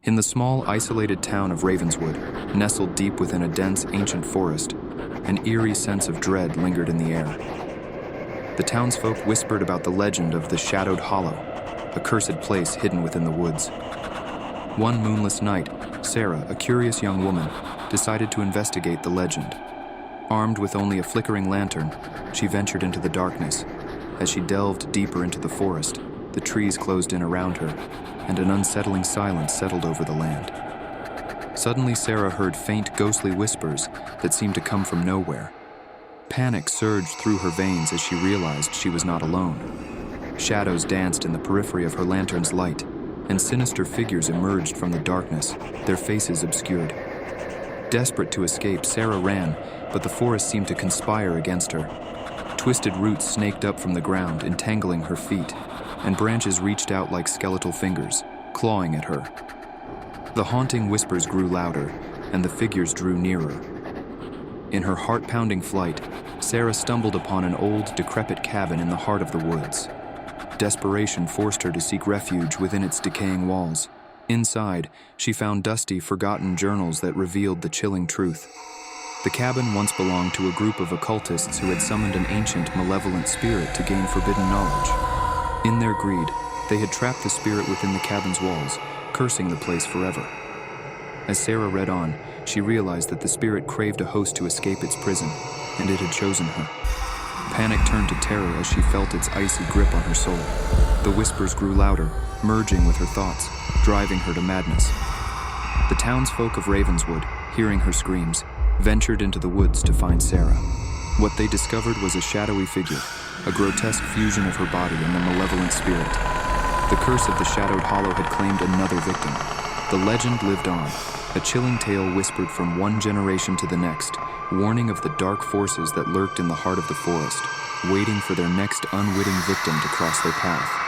In the small, isolated town of Ravenswood, nestled deep within a dense, ancient forest, an eerie sense of dread lingered in the air. The townsfolk whispered about the legend of the Shadowed Hollow, a cursed place hidden within the woods. One moonless night, Sarah, a curious young woman, decided to investigate the legend. Armed with only a flickering lantern, she ventured into the darkness. As she delved deeper into the forest, the trees closed in around her, and an unsettling silence settled over the land. Suddenly, Sarah heard faint, ghostly whispers that seemed to come from nowhere. Panic surged through her veins as she realized she was not alone. Shadows danced in the periphery of her lantern's light, and sinister figures emerged from the darkness, their faces obscured. Desperate to escape, Sarah ran, but the forest seemed to conspire against her. Twisted roots snaked up from the ground, entangling her feet, and branches reached out like skeletal fingers, clawing at her. The haunting whispers grew louder, and the figures drew nearer. In her heart-pounding flight, Sarah stumbled upon an old, decrepit cabin in the heart of the woods. Desperation forced her to seek refuge within its decaying walls. Inside, she found dusty, forgotten journals that revealed the chilling truth. The cabin once belonged to a group of occultists who had summoned an ancient, malevolent spirit to gain forbidden knowledge. In their greed, they had trapped the spirit within the cabin's walls, cursing the place forever. As Sarah read on, she realized that the spirit craved a host to escape its prison, and it had chosen her. Panic turned to terror as she felt its icy grip on her soul. The whispers grew louder, merging with her thoughts, driving her to madness. The townsfolk of Ravenswood, hearing her screams, ventured into the woods to find Sarah. What they discovered was a shadowy figure, a grotesque fusion of her body and the malevolent spirit. The curse of the Shadowed Hollow had claimed another victim. The legend lived on, a chilling tale whispered from one generation to the next, warning of the dark forces that lurked in the heart of the forest, waiting for their next unwitting victim to cross their path.